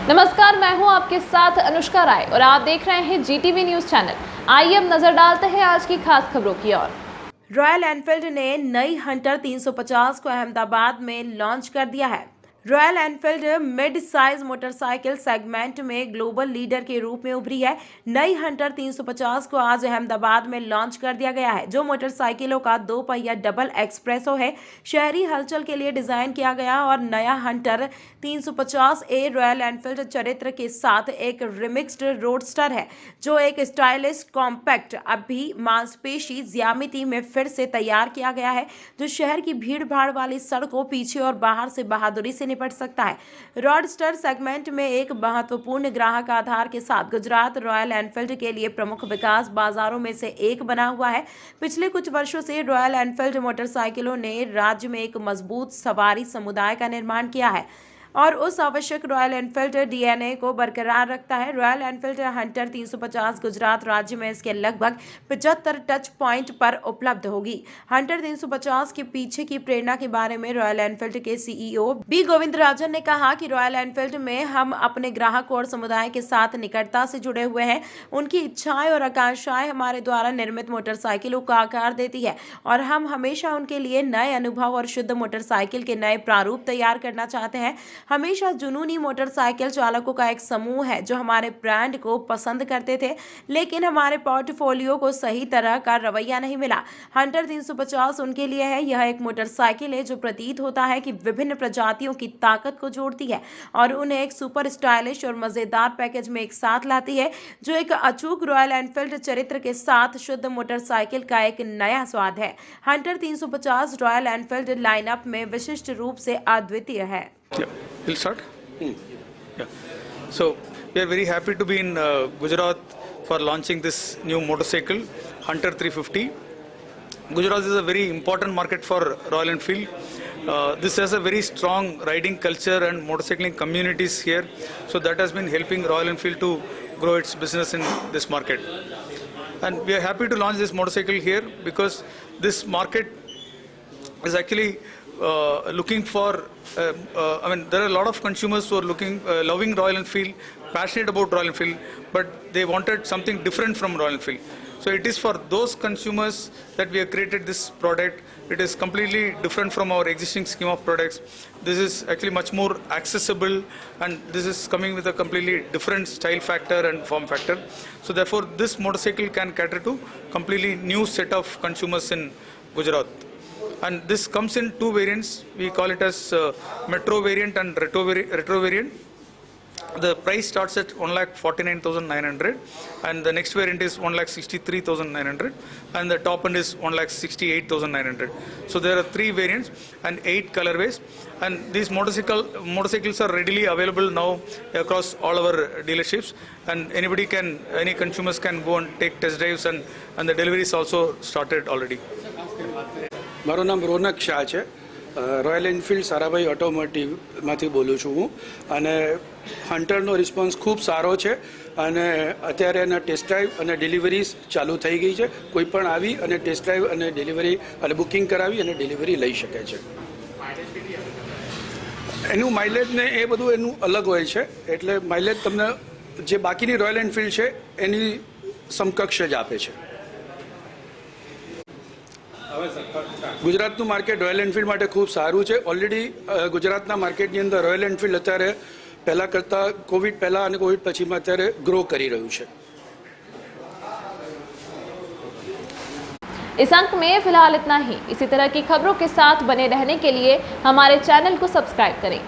नमस्कार, मैं हूं आपके साथ अनुष्का राय और आप देख रहे हैं जीटीवी न्यूज चैनल। आइए अब नजर डालते हैं आज की खास खबरों की ओर। रॉयल एनफील्ड ने नई हंटर 350 को अहमदाबाद में लॉन्च कर दिया है। Royal Enfield mid size motorcycle segment में ग्लोबल लीडर के रूप में उभरी है। नई हंटर 350 को आज अहमदाबाद में लॉन्च कर दिया गया है, जो मोटरसाइकिलों का 2 पहिया डबल एक्सप्रेसो है। शहरी हलचल के लिए डिजाइन किया गया और नया हंटर 350A रॉयल एनफील्ड चरित्र के साथ एक रिमिक्स्ड रोडस्टर है, जो एक स्टाइलिश कॉम्पैक्ट अभी मांसपेशी ज्यामिति में फिर से तैयार किया गया है, जो शहर की भीड़ भाड़ वाली सड़कों पीछे और बाहर से बहादुरी से निपट सकता है। रोडस्टर सेगमेंट में एक महत्वपूर्ण ग्राहक आधार के साथ गुजरात रॉयल एनफील्ड के लिए प्रमुख विकास बाजारों में से एक बना हुआ है। पिछले कुछ वर्षों से रॉयल एनफील्ड मोटरसाइकिलों ने राज्य में एक मजबूत सवारी समुदाय का निर्माण किया है और उस आवश्यक रॉयल एनफील्ड डीएनए को बरकरार रखता है। रॉयल एनफील्ड हंटर 350 गुजरात राज्य में इसके लगभग 75 टच पॉइंट पर उपलब्ध होगी। हंटर 350 के पीछे की प्रेरणा के बारे में रॉयल एनफील्ड के सीईओ बी गोविंदराजन ने कहा कि रॉयल एनफील्ड में हम अपने ग्राहकों और समुदाय के साथ निकटता से जुड़े हुए हैं। उनकी इच्छाएं और आकांक्षाएं हमारे द्वारा निर्मित मोटरसाइकिलों को आकार देती है और हम हमेशा उनके लिए नए अनुभव और शुद्ध मोटरसाइकिल के नए प्रारूप तैयार करना चाहते हैं। हमेशा जुनूनी मोटरसाइकिल चालकों का एक समूह है जो हमारे ब्रांड को पसंद करते थे, लेकिन हमारे पोर्टफोलियो को सही तरह का रवैया नहीं मिला। हंटर 350 उनके लिए है। यह एक मोटरसाइकिल है जो प्रतीत होता है कि विभिन्न प्रजातियों की ताकत को जोड़ती है और उन्हें एक सुपर स्टाइलिश और मजेदार पैकेज में एक साथ लाती है, जो एक अचूक रॉयल एनफील्ड चरित्र के साथ शुद्ध मोटरसाइकिल का एक नया स्वाद है। हंटर 350 रॉयल एनफील्ड लाइनअप में विशिष्ट रूप से अद्वितीय है। Yeah, we'll start. Yeah. So we are very happy to be in Gujarat for launching this new motorcycle, Hunter 350. Gujarat is a very important market for Royal Enfield. This has a very strong riding culture and motorcycling communities here. So that has been helping Royal Enfield to grow its business in this market. And we are happy to launch this motorcycle here because this market is actually looking for there are a lot of consumers who are loving Royal Enfield, passionate about Royal Enfield, but they wanted something different from Royal Enfield. So it is for those consumers that we have created this product. It is completely different from our existing scheme of products. This is actually much more accessible, and this is coming with a completely different style factor and form factor. So therefore this motorcycle can cater to completely new set of consumers in Gujarat. And this comes in two variants. We call it as Metro variant and Retro variant. The price starts at 1,49,900 and the next variant is 1,63,900 and the top end is 1,68,900. So there are 3 variants and 8 colorways, and these motorcycles are readily available now across all our dealerships, and any consumers can go and take test drives, and the delivery is also started already. મારું નામ રોનક શાહ છે. Royal Enfield Sarabhai ઓટોમોટિવમાંથી બોલું છું હું, અને હન્ટરનો response ખૂબ સારો છે અને અત્યારે એના ટેસ્ટ ડ્રાઈવ અને ડિલિવરીઝ ચાલુ થઈ ગઈ છે. કોઈ પણ આવી અને ટેસ્ટ ડ્રાઈવ અને ડિલિવરી અને બુકિંગ કરાવી અને ડિલિવરી લઈ શકે છે. એનું માઇલેજ ને એ બધું એનું અલગ હોય છે, એટલે માઇલેજ તમને જે બાકીની રોયલ એનફિલ્ડ છે એની સમકક્ષ જ આપે છે. ગુજરાતનું માર્કેટ રોયલ એનફિલ્ડ માટે ખૂબ સારું છે. ઓલરેડી ગુજરાતના માર્કેટની અંદર રોયલ એનફિલ્ડ અત્યારે પહેલાં કરતાં કોવિડ પહેલાં અને કોવિડ પછીમાં અત્યારે ગ્રો કરી રહ્યું છે. इस अंक में फिलहाल इतना ही। इसी तरह की खबरों के साथ बने रहने के लिए हमारे चैनल को सब्सक्राइब करें।